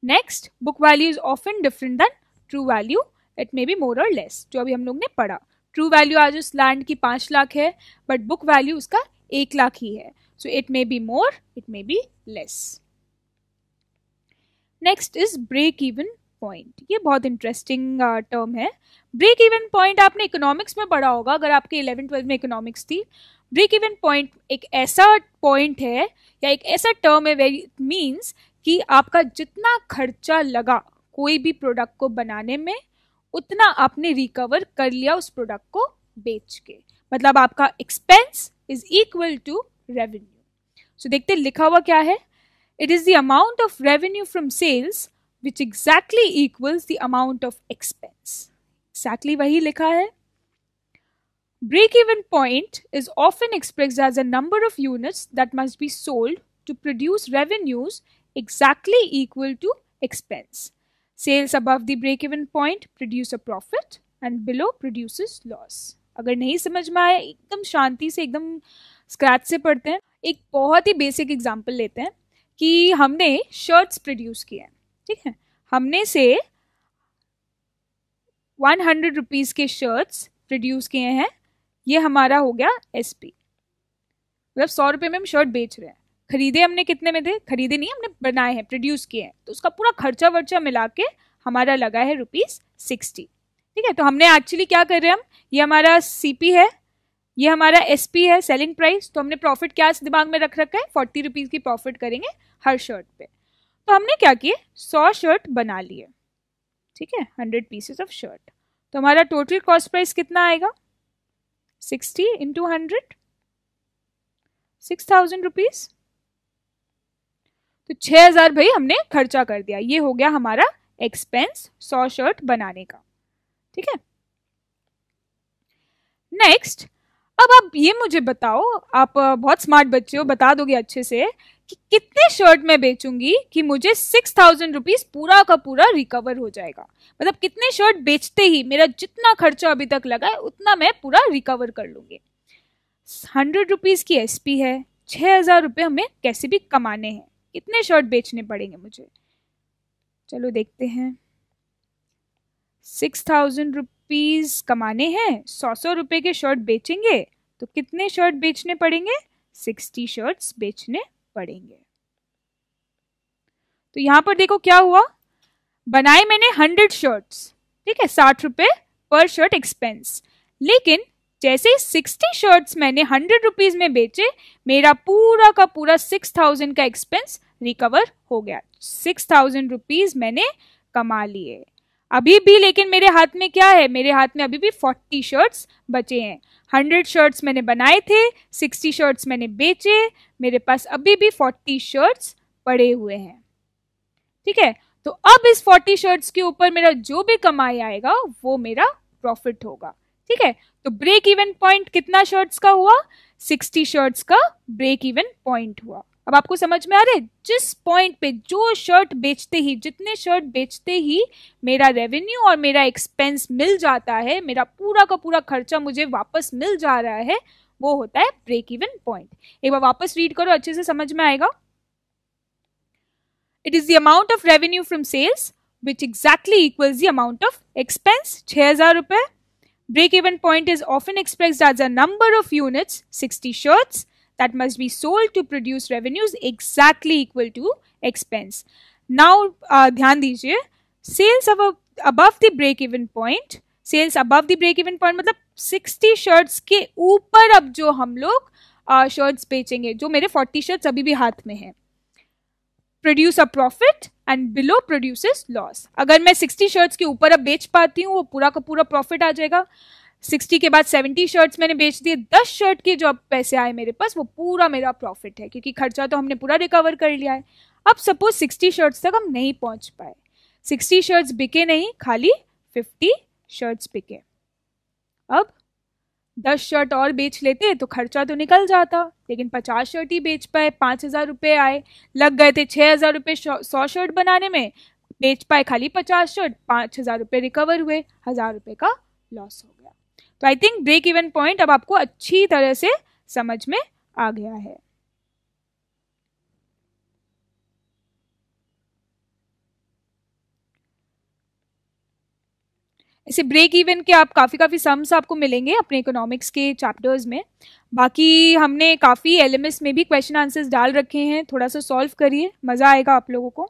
Next, book value is often different than true value, it may be more or less, जो अभी हम लोग ने पढ़ा. ट्रू वैल्यू आज उस लैंड की 5 लाख है, बट बुक वैल्यू उसका 1 लाख ही है. So it may be more, it may be less. Next is break even point. ये बहुत इंटरेस्टिंग टर्म है. ब्रेक इवन पॉइंट आपने इकोनॉमिक्स में पढ़ा होगा, अगर आपके 11th-12th में इकोनॉमिक्स थी. ब्रेक इवन पॉइंट एक ऐसा पॉइंट है या एक ऐसा टर्म है वेरी मीन्स कि आपका जितना खर्चा लगा कोई भी प्रोडक्ट को बनाने में, उतना आपने रिकवर कर लिया उस प्रोडक्ट को बेच के. मतलब आपका expense is equal to revenue. So देखते लिखा हुआ क्या है. It is the amount of revenue from sales which exactly equals the amount of expense. Exactly वही लिखा है. Break even point is often expressed as a number of units that must be sold to produce revenues exactly equal to expense. Sales above the break-even point produce a profit. And below produces loss. अगर नहीं समझ में आए एकदम शांति से एकदम scratch से पढ़ते हैं। एक बहुत ही बेसिक एग्जांपल लेते हैं कि हमने शर्ट्स प्रोड्यूस किए हैं, ठीक है, हमने से 100 रुपीज के शर्ट्स प्रोड्यूस किए हैं, ये हमारा हो गया एसपी, मतलब 100 रुपए में हम शर्ट बेच रहे हैं। खरीदे हमने कितने में थे, खरीदे नहीं, हमने बनाए हैं, प्रोड्यूस किए हैं, तो उसका पूरा खर्चा वर्चा मिला के हमारा लगा है ₹60। ठीक है, तो हमने एक्चुअली क्या कर रहे हैं हम, ये हमारा सीपी है, ये हमारा एसपी है, सेलिंग प्राइस, तो हमने प्रॉफिट क्या दिमाग में रख रखा है, 40 रुपीज की प्रॉफिट करेंगे हर शर्ट पे। तो हमने क्या किए, 100 शर्ट बना लिए, ठीक है, 100 पीसेस ऑफ शर्ट। तो हमारा टोटल कॉस्ट प्राइस कितना आएगा, 60 इंटू 100, 6,000 रुपीज। तो 6,000 भाई हमने खर्चा कर दिया, ये हो गया हमारा एक्सपेंस 100 शर्ट बनाने का। ठीक है, नेक्स्ट, अब आप ये मुझे बताओ, आप बहुत स्मार्ट बच्चे हो, बता दोगे अच्छे से कि कितने शर्ट मैं बेचूंगी कि मुझे 6,000 रुपीज पूरा का पूरा रिकवर हो जाएगा। मतलब कितने शर्ट बेचते ही मेरा जितना खर्चा अभी तक लगा है उतना मैं पूरा रिकवर कर लूंगी। 100 रुपीज की एसपी है, 6,000 रुपये हमें कैसे भी कमाने हैं, कितने शर्ट बेचने पड़ेंगे मुझे, चलो देखते हैं। 6,000 रुपीज कमाने हैं, 100 रुपए के शर्ट बेचेंगे तो कितने शर्ट बेचने पड़ेंगे, 60 शर्ट्स बेचने पड़ेंगे। तो यहां पर देखो क्या हुआ, बनाए मैंने 100 शर्ट्स, ठीक है, 60 रुपए पर शर्ट एक्सपेंस, लेकिन जैसे ही 60 शर्ट्स मैंने 100 रुपीज में बेचे, मेरा पूरा का पूरा 6,000 का एक्सपेंस रिकवर हो गया, 6,000 रुपीज मैंने कमा लिए। अभी भी लेकिन मेरे हाथ में क्या है, मेरे हाथ में अभी भी 40 शर्ट्स बचे हैं। 100 शर्ट्स मैंने बनाए थे, 60 शर्ट्स मैंने बेचे, मेरे पास अभी भी 40 शर्ट्स पड़े हुए हैं। ठीक है, तो अब इस 40 शर्ट्स के ऊपर मेरा जो भी कमाई आएगा वो मेरा प्रॉफिट होगा। ठीक है, तो ब्रेक इवन पॉइंट कितना शर्ट्स का हुआ, 60 शर्ट्स का ब्रेक इवन पॉइंट हुआ। अब आपको समझ में आ रहा है, जिस पॉइंट पे जो शर्ट बेचते ही, जितने शर्ट बेचते ही मेरा रेवेन्यू और मेरा एक्सपेंस मिल जाता है, मेरा पूरा का पूरा खर्चा मुझे वापस मिल जा रहा है, वो होता है ब्रेक इवन पॉइंट। एक बार वापस रीड करो, अच्छे से समझ में आएगा। It is the amount of revenue from sales which exactly equals the amount of expense, 6,000 रुपए। Break even point is often expressed as a number of units, 60 shirts, that must be sold to produce revenues exactly equal to expense. Now ध्यान दीजिए, sales above the break even point, sales above the break even point मतलब 60 shirts के ऊपर अब जो हम लोग shirts बेचेंगे, जो मेरे 40 shirts अभी भी हाथ में हैं, produce a profit and below produces loss. अगर मैं 60 शर्ट्स के ऊपर अब बेच पाती हूँ, वो पूरा का पूरा प्रॉफिट आ जाएगा। 60 के बाद 70 शर्ट्स मैंने बेच दिए, 10 शर्ट के जो अब पैसे आए मेरे पास, वो पूरा मेरा प्रॉफिट है, क्योंकि खर्चा तो हमने पूरा रिकवर कर लिया है। अब सपोज 60 शर्ट्स तक हम नहीं पहुंच पाए, 60 शर्ट्स बिके नहीं, खाली 50 शर्ट्स बिके। अब 10 शर्ट और बेच लेते तो खर्चा तो निकल जाता, लेकिन 50 शर्ट ही बेच पाए, 5,000 रुपये आए, लग गए थे 6,000 रुपये 100 शर्ट बनाने में, बेच पाए खाली 50 शर्ट, 5,000 रुपये रिकवर हुए, 1,000 रुपये का लॉस हो गया। तो I think break even point अब आपको अच्छी तरह से समझ में आ गया है। ऐसे ब्रेक इवन के आप काफ़ी सम्स आपको मिलेंगे अपने इकोनॉमिक्स के चैप्टर्स में। बाकी हमने काफ़ी एलएमएस में भी क्वेश्चन आंसर्स डाल रखे हैं, थोड़ा सा सॉल्व करिए, मज़ा आएगा आप लोगों को।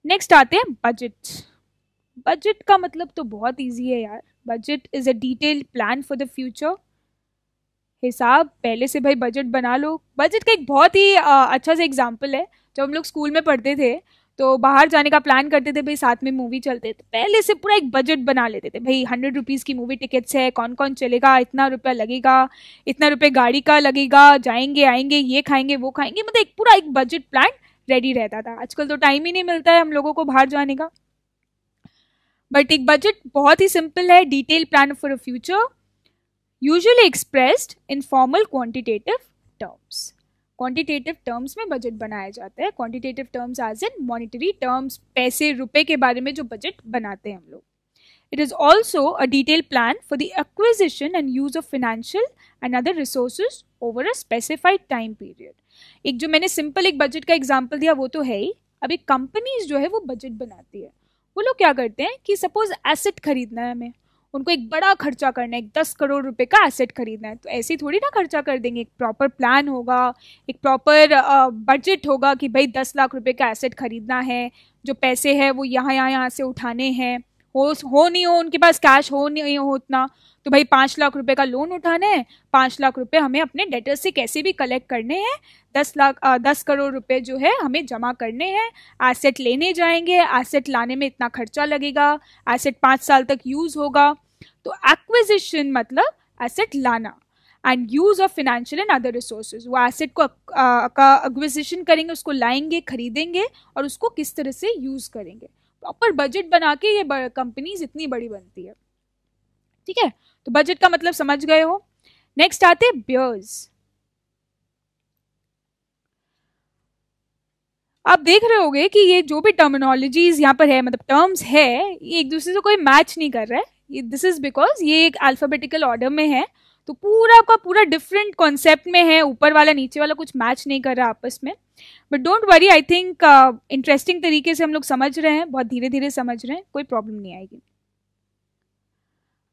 नेक्स्ट आते हैं बजट। बजट का मतलब तो बहुत इजी है यार, budget is a detailed plan for the future. हिसाब पहले से भाई बजट बना लो। बजट का एक बहुत ही अच्छा सा एग्जाम्पल है, जब हम लोग स्कूल में पढ़ते थे तो बाहर जाने का प्लान करते थे भाई, साथ में मूवी चलते थे, पहले से पूरा एक बजट बना लेते थे भाई, 100 रुपीज़ की मूवी टिकट्स है, कौन कौन चलेगा, इतना रुपया लगेगा, इतना रुपये गाड़ी का लगेगा, जाएंगे आएंगे, ये खाएंगे वो खाएंगे, मतलब एक पूरा एक बजट प्लान रेडी रहता था। आजकल तो टाइम ही नहीं मिलता है हम लोगों को बाहर जाने का। बट एक बजट बहुत ही सिंपल है, detail plan for a future, usually expressed in formal quantitative terms. Quantitative terms में बजट बनाया जाता है। Quantitative terms as in monetary terms, पैसे रुपए के बारे में जो बजट बनाते हैं हम लोग। It is also a detailed plan for the acquisition and use of financial and other resources over a specified time period. एक जो मैंने सिंपल एक बजट का एग्जांपल दिया वो तो है ही. अभी कंपनीज जो है वो बजट बनाती है. वो लोग क्या करते हैं कि सपोज एसेट खरीदना है हमें, उनको एक बड़ा खर्चा करना है, 10 करोड़ रुपए का एसेट खरीदना है, तो ऐसे ही थोड़ी ना खर्चा कर देंगे. एक प्रॉपर प्लान होगा, एक प्रॉपर बजट होगा कि भाई 10 लाख रुपए का एसेट खरीदना है, जो पैसे है वो यहाँ से उठाने हैं. हो नहीं हो उनके पास कैश हो नहीं हो उतना, तो भाई 5 लाख रुपए का लोन उठाना है, 5 लाख रुपए हमें अपने डेटर्स से कैसे भी कलेक्ट करने हैं, 10 करोड़ रुपए जो है हमें जमा करने हैं, एसेट लेने जाएंगे, एसेट लाने में इतना खर्चा लगेगा, एसेट 5 साल तक यूज होगा. तो एक्विजिशन मतलब एसेट लाना, and use of financial and other resources, वो एसेट को का एक्विजिशन करेंगे, उसको लाएंगे, खरीदेंगे और उसको किस तरह से यूज करेंगे. प्रॉपर बजट बना के ये कंपनीज इतनी बड़ी बनती है. ठीक है, तो बजट का मतलब समझ गए हो. नेक्स्ट आते हैं बियर्स. आप देख रहे होगे कि ये जो भी टर्मिनोलॉजीज यहाँ पर है, मतलब टर्म्स है, ये एक दूसरे से कोई मैच नहीं कर रहा है. दिस इज बिकॉज ये एक अल्फाबेटिकल ऑर्डर में है, तो पूरा का पूरा डिफरेंट कॉन्सेप्ट में है. ऊपर वाला नीचे वाला कुछ मैच नहीं कर रहा आपस में. But don't worry, I think interesting तरीके से हम लोग समझ रहे हैं, बहुत धीरे धीरे समझ रहे हैं, कोई प्रॉब्लम नहीं आएगी.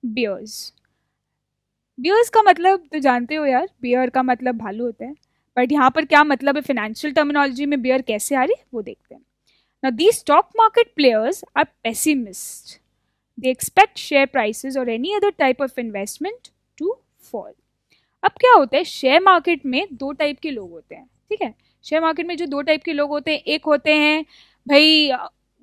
बियर्स. बियर्स का मतलब तो जानते हो यार, बियर का मतलब भालू होता है. बट यहाँ पर क्या मतलब है, फाइनेंशियल टर्मिनोलॉजी में बियर कैसे आ रही है वो देखते हैं. Now these stock market players are pessimist. They expect share prices or any other type of investment to fall. अब क्या होता है, शेयर मार्केट में 2 टाइप के लोग होते हैं. ठीक है, शेयर मार्केट में जो 2 टाइप के लोग होते हैं, एक होते हैं भाई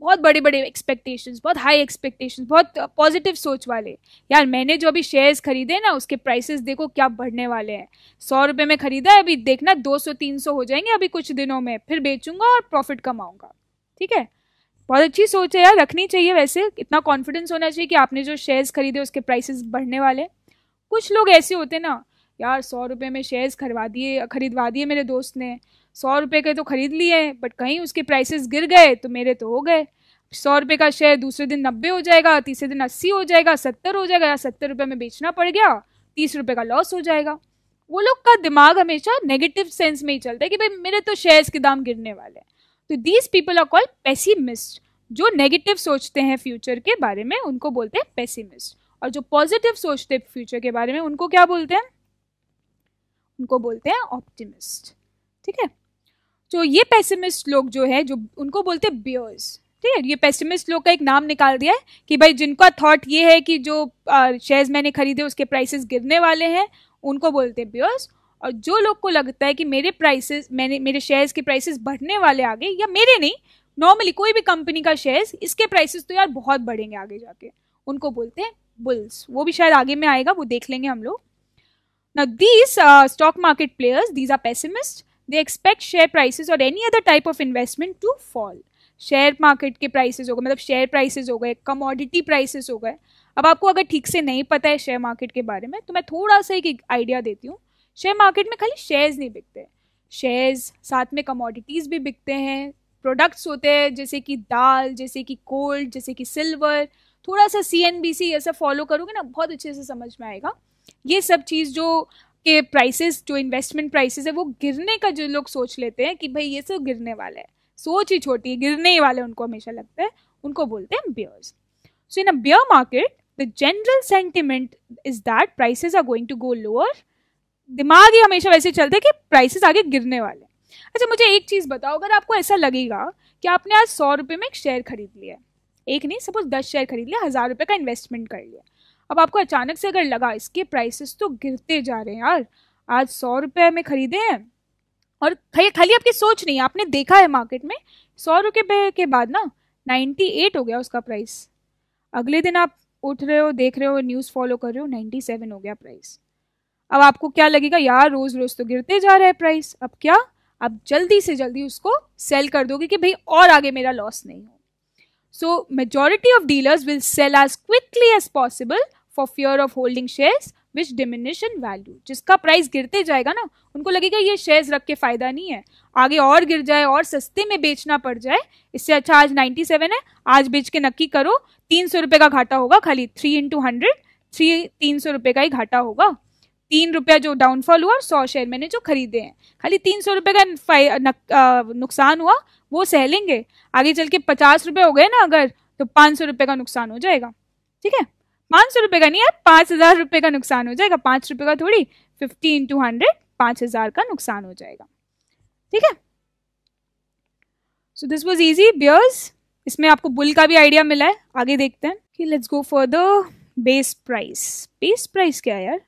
बहुत बड़े बड़े एक्सपेक्टेशंस, बहुत हाई एक्सपेक्टेशंस, बहुत पॉजिटिव सोच वाले. यार मैंने जो अभी शेयर्स खरीदे ना, उसके प्राइसेस देखो क्या बढ़ने वाले हैं. 100 रुपये में खरीदा है, अभी देखना 200-300 हो जाएंगे अभी कुछ दिनों में, फिर बेचूंगा और प्रॉफिट कमाऊंगा. ठीक है, बहुत अच्छी सोच है यार, रखनी चाहिए. वैसे इतना कॉन्फिडेंस होना चाहिए कि आपने जो शेयर्स खरीदे उसके प्राइसेस बढ़ने वाले. कुछ लोग ऐसे होते ना, यार 100 रुपये में शेयर्स खरीदवा दिए मेरे दोस्त ने, 100 रुपये के तो खरीद लिए, बट कहीं उसके प्राइसेस गिर गए तो मेरे तो हो गए. 100 रुपये का शेयर दूसरे दिन 90 हो जाएगा, तीसरे दिन 80 हो जाएगा, 70 हो जाएगा, या 70 रुपये में बेचना पड़ गया, 30 रुपये का लॉस हो जाएगा. वो लोग का दिमाग हमेशा नेगेटिव सेंस में ही चलता है कि भाई मेरे तो शेयर्स के दाम गिरने वाले हैं. तो these people are called pessimist. जो नेगेटिव सोचते हैं फ्यूचर के बारे में उनको बोलते हैं पेसिमिस्ट, और जो पॉजिटिव सोचते हैं फ्यूचर के बारे में उनको क्या बोलते हैं, उनको बोलते हैं ऑप्टिमिस्ट. ठीक है, तो ये पेसिमिस्ट लोग जो है, जो उनको बोलते हैं बियर्स. ठीक है, ये पेसिमिस्ट लोग का एक नाम निकाल दिया है कि भाई जिनका थॉट ये है कि जो शेयर्स मैंने खरीदे उसके प्राइसेस गिरने वाले हैं, उनको बोलते हैं बियर्स. और जो लोग को लगता है कि मेरे शेयर्स के प्राइसेस बढ़ने वाले आगे, या मेरे नहीं, नॉर्मली कोई भी कंपनी का शेयर्स, इसके प्राइसेस तो यार बहुत बढ़ेंगे आगे जाके, उनको बोलते हैं बुल्स. वो भी शायद आगे में आएगा, वो देख लेंगे हम लोग. Now these stock market players, these are pessimists. They expect share prices or any other type of investment to fall. Share market के प्राइसेस हो गए, मतलब शेयर प्राइसेस हो गए, कमोडिटी प्राइसेस हो गए. अब आपको अगर ठीक से नहीं पता है शेयर मार्केट के बारे में, तो मैं थोड़ा सा एक आइडिया देती हूँ. शेयर मार्केट में खाली शेयर्स नहीं बिकते, शेयर्स साथ में कमोडिटीज भी बिकते हैं, प्रोडक्ट्स होते हैं जैसे कि दाल, जैसे कि गोल्ड, जैसे कि सिल्वर. थोड़ा सा CNBC ये सब फॉलो करोगे ना, बहुत अच्छे से समझ में आएगा. ये सब चीज़ जो के प्राइसेस, जो इन्वेस्टमेंट प्राइसेस है, वो गिरने का जो लोग सोच लेते हैं कि भाई ये सब गिरने वाला है, सोच ही छोटी है, गिरने ही वाले उनको हमेशा लगता है, उनको बोलते हैं bears. So in a bear market the general sentiment is that prices are going to go lower. दिमाग ही हमेशा वैसे चलता है कि प्राइसेस आगे गिरने वाले हैं. अच्छा मुझे एक चीज़ बताओ, अगर आपको ऐसा लगेगा कि आपने आज 100 रुपये में एक शेयर खरीद लिया, एक नहीं सपोज 10 शेयर खरीद लिया, 1000 रुपये का इन्वेस्टमेंट कर लिया. अब आपको अचानक से अगर लगा इसके प्राइसेस तो गिरते जा रहे हैं यार, आज 100 रुपये में खरीदे हैं, और खाली आपकी सोच नहीं है, आपने देखा है मार्केट में 100 रुपये के बाद ना 98 हो गया उसका प्राइस. अगले दिन आप उठ रहे हो, देख रहे हो, न्यूज़ फॉलो कर रहे हो, 97 हो गया प्राइस. अब आपको क्या लगेगा, यार रोज रोज तो गिरते जा रहा है प्राइस, अब क्या, अब जल्दी से जल्दी उसको सेल कर दोगे कि भाई और आगे मेरा लॉस नहीं हो. So majority of dealers will sell as quickly as possible for fear of holding shares which diminish in value. जिसका प्राइस गिरते जाएगा ना, उनको लगेगा ये शेयर्स रख के फायदा नहीं है, आगे और गिर जाए और सस्ते में बेचना पड़ जाए, इससे अच्छा आज 97 है, आज बेच के नक्की करो, 300 रुपए का घाटा होगा खाली, 3 इंटू 100, 300 रुपए का ही घाटा होगा। 3 रुपया जो डाउनफॉल हुआ, 100 शेयर मैंने जो खरीदे हैं, खाली 300 रुपए का नुकसान हुआ, वो सह लेंगे। आगे चल के 50 रुपए हो गए ना अगर, तो 500 रुपए का नुकसान हो जाएगा। ठीक है, 500 रुपए का नहीं यार, 5000 रुपए का नुकसान हो जाएगा, 5 रुपए का थोड़ी, 50 इंटू 100, 5000 का नुकसान हो जाएगा। ठीक है, so this was easy bears. इसमें आपको बुल का भी आइडिया मिला है। आगे देखते हैं कि let's go for the base price. Base price क्या है यार?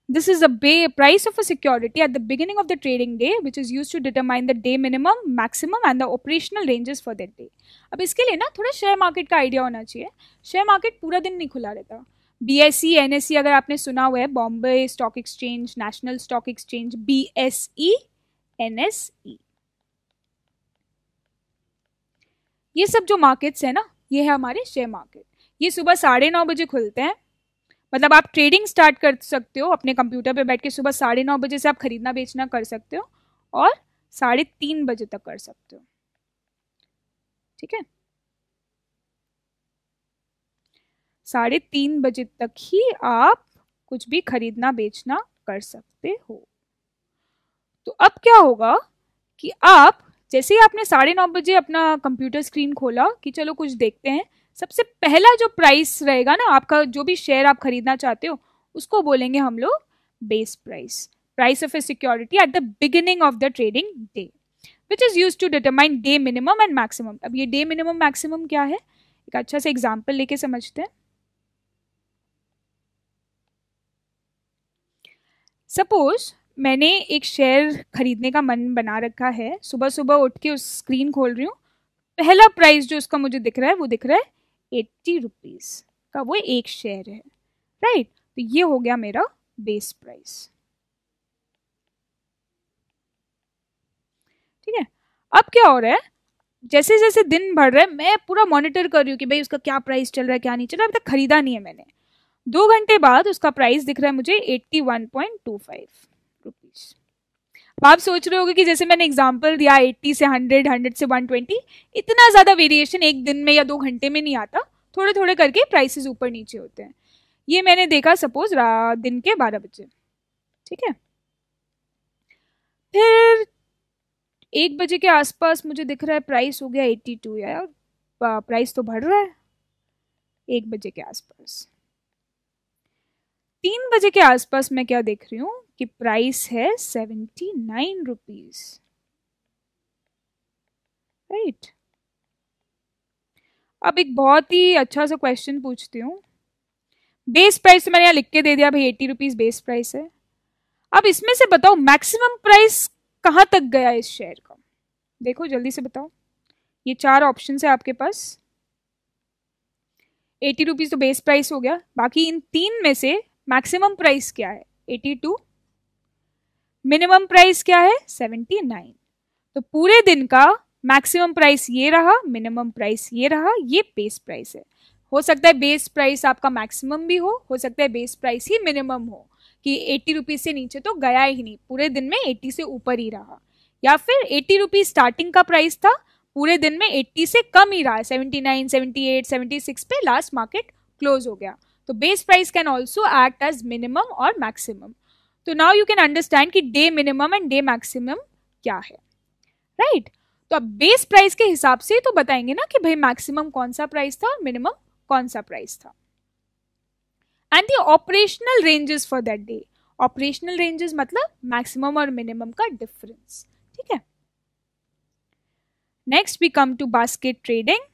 This is the price of a security at the beginning of the trading day, which is used to determine the day minimum, maximum and the operational ranges for that day. अब इसके लिए ना थोड़ा share market का idea होना चाहिए। Share market पूरा दिन नहीं खुला रहता। BSE, NSE अगर आपने सुना हुआ है, Bombay stock exchange, national stock exchange, BSE, NSE, ये सब जो मार्केट्स है ना, ये है हमारे शेयर मार्केट। ये सुबह 9:30 बजे खुलते हैं। मतलब आप ट्रेडिंग स्टार्ट कर सकते हो अपने कंप्यूटर पे बैठ के, सुबह 9:30 बजे से आप खरीदना बेचना कर सकते हो और 3:30 बजे तक कर सकते हो। ठीक है, 3:30 बजे तक ही आप कुछ भी खरीदना बेचना कर सकते हो। तो अब क्या होगा कि आप जैसे ही आपने 9:30 बजे अपना कंप्यूटर स्क्रीन खोला कि चलो कुछ देखते हैं, सबसे पहला जो प्राइस रहेगा ना आपका, जो भी शेयर आप खरीदना चाहते हो, उसको बोलेंगे हम लोग base price, price of a security at the beginning of the trading day, which is used to determine day minimum and maximum. अब ये डे मिनिमम मैक्सिमम क्या है, एक अच्छा सा एग्जांपल लेके समझते हैं। सपोज मैंने एक शेयर खरीदने का मन बना रखा है, सुबह सुबह उठ के उस स्क्रीन खोल रही हूँ, पहला प्राइस जो उसका मुझे दिख रहा है वो दिख रहा है 80 रुपीज का, वो एक शेयर है, राइट। तो ये हो गया मेरा बेस प्राइस। ठीक है, अब क्या हो रहा है, जैसे जैसे दिन बढ़ रहा है मैं पूरा मॉनिटर कर रही हूँ कि भाई उसका क्या प्राइस चल रहा है क्या नहीं चल रहा है। अभी तक खरीदा नहीं है मैंने। 2 घंटे बाद उसका प्राइस दिख रहा है मुझे 81.25 रुपीज। अब आप सोच रहे होगे कि जैसे मैंने एग्जांपल दिया 80 से 100, 100 से 120, इतना ज्यादा वेरिएशन एक दिन में या 2 घंटे में नहीं आता, थोड़े थोड़े करके प्राइसेस ऊपर नीचे होते हैं। ये मैंने देखा सपोज दिन के 12 बजे। ठीक है, फिर 1 बजे के आसपास मुझे दिख रहा है प्राइस हो गया 82। यार प्राइस तो बढ़ रहा है। 1 बजे के आसपास, 3 बजे के आसपास मैं क्या देख रही हूँ कि प्राइस है 79 रुपीज, राइट। अब एक बहुत ही अच्छा सा क्वेश्चन पूछती हूँ। बेस प्राइस मैंने यहाँ लिख के दे दिया भाई 80 रुपीज बेस प्राइस है। अब इसमें से बताओ मैक्सिमम प्राइस कहाँ तक गया इस शेयर का, देखो जल्दी से बताओ। ये 4 ऑप्शन है आपके पास। 80 रुपीज तो बेस प्राइस हो गया, बाकी इन 3 में से मैक्सिमम प्राइस क्या है 82, मिनिमम प्राइस क्या है 79। तो पूरे दिन का मैक्सिमम प्राइस ये रहा, मिनिमम प्राइस ये रहा, ये बेस प्राइस है। हो सकता है बेस प्राइस आपका मैक्सिमम भी हो सकता है बेस प्राइस ही मिनिमम हो, कि 80 रुपीज से नीचे तो गया ही नहीं, पूरे दिन में 80 से ऊपर ही रहा, या फिर 80 रुपीज स्टार्टिंग का प्राइस था, पूरे दिन में 80 से कम ही रहा, 79, 78, 76 पे लास्ट मार्केट क्लोज हो गया। तो base price can also act as minimum और मैक्सिमम। तो नाउ यू कैन अंडरस्टैंड कि day minimum and day maximum क्या है, राइट। तो अब बेस प्राइस के हिसाब से तो बताएंगे ना कि भाई मैक्सिमम कौन सा प्राइस था और मिनिमम कौन सा प्राइस था। And the operational ranges for that day, operational ranges मतलब मैक्सिमम और मिनिमम का डिफरेंस। ठीक है, next we come to basket trading.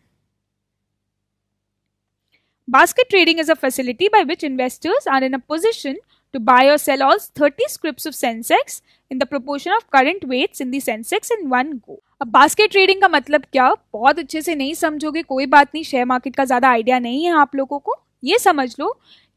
Basket trading is a facility by which investors are in a position to buy or sell all 30 scrips of Sensex in the proportion of current weights in the Sensex in one go. अब basket trading का मतलब क्या, बहुत अच्छे से नहीं समझोगे कोई बात नहीं, शेयर मार्केट का ज्यादा आइडिया नहीं है आप लोगों को। ये समझ लो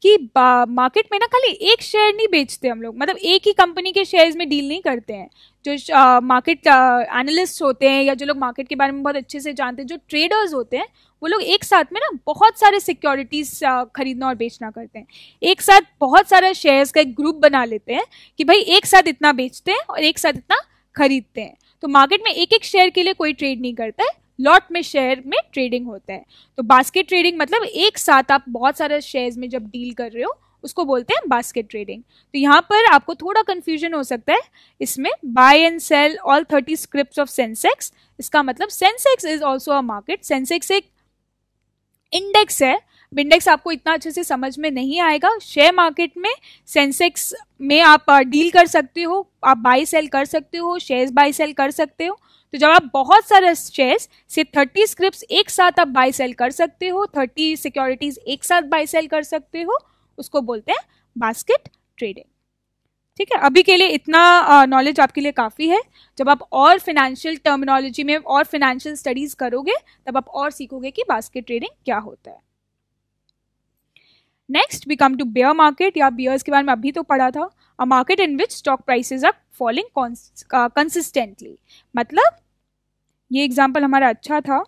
कि मार्केट में ना खाली एक शेयर नहीं बेचते हम लोग, मतलब एक ही कंपनी के शेयर्स में डील नहीं करते हैं। जो मार्केट एनालिस्ट होते हैं या जो लोग मार्केट के बारे में बहुत अच्छे से जानते हैं, जो ट्रेडर्स होते हैं, वो लोग एक साथ में ना बहुत सारे सिक्योरिटीज खरीदना और बेचना करते हैं। एक साथ बहुत सारे शेयर्स का एक ग्रुप बना लेते हैं कि भाई एक साथ इतना बेचते हैं और एक साथ इतना खरीदते हैं। तो मार्केट में एक एक शेयर के लिए कोई ट्रेड नहीं करता है, लॉट में शेयर में ट्रेडिंग होता है। तो बास्केट ट्रेडिंग मतलब एक साथ आप बहुत सारे शेयर्स में जब डील कर रहे हो उसको बोलते हैं बास्केट ट्रेडिंग। तो यहाँ पर आपको थोड़ा कंफ्यूजन हो सकता है इसमें, buy and sell all 30 scripts of Sensex, इसका मतलब Sensex is also a market. Sensex एक इंडेक्स है, इंडेक्स आपको इतना अच्छे से समझ में नहीं आएगा। शेयर मार्केट में सेंसेक्स में आप डील कर सकते हो, आप बाय सेल कर सकते हो, शेयर्स बाय सेल कर सकते हो। तो जब आप बहुत सारे शेयर्स से 30 स्क्रिप्ट्स एक साथ आप बाय सेल कर सकते हो, 30 सिक्योरिटीज एक साथ बाय सेल कर सकते हो, उसको बोलते हैं बास्केट ट्रेडिंग। ठीक है, अभी के लिए इतना नॉलेज आपके लिए काफ़ी है। जब आप और फिनेंशियल टर्मिनोलॉजी में और फिनेंशियल स्टडीज करोगे तब आप और सीखोगे कि बास्केट ट्रेडिंग क्या होता है। Next we come to bear market, या बियर्स के बारे में अभी तो पढ़ा था। A market in which stock prices are falling consistently. मतलब ये एग्जाम्पल हमारा अच्छा था,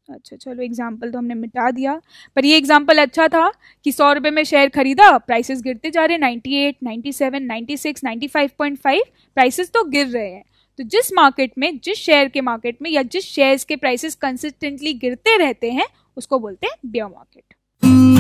अच्छा चलो एग्जाम्पल तो हमने मिटा दिया, पर ये एग्जाम्पल अच्छा था कि 100 रुपये में शेयर खरीदा, प्राइसेस गिरते जा रहे हैं, 98, 97, 96, 95.5 प्राइसेस तो गिर रहे हैं। तो जिस मार्केट में, जिस शेयर के मार्केट में या जिस शेयर्स के प्राइसेस कंसिस्टेंटली गिरते रहते हैं उसको बोलते हैं बेयर मार्केट।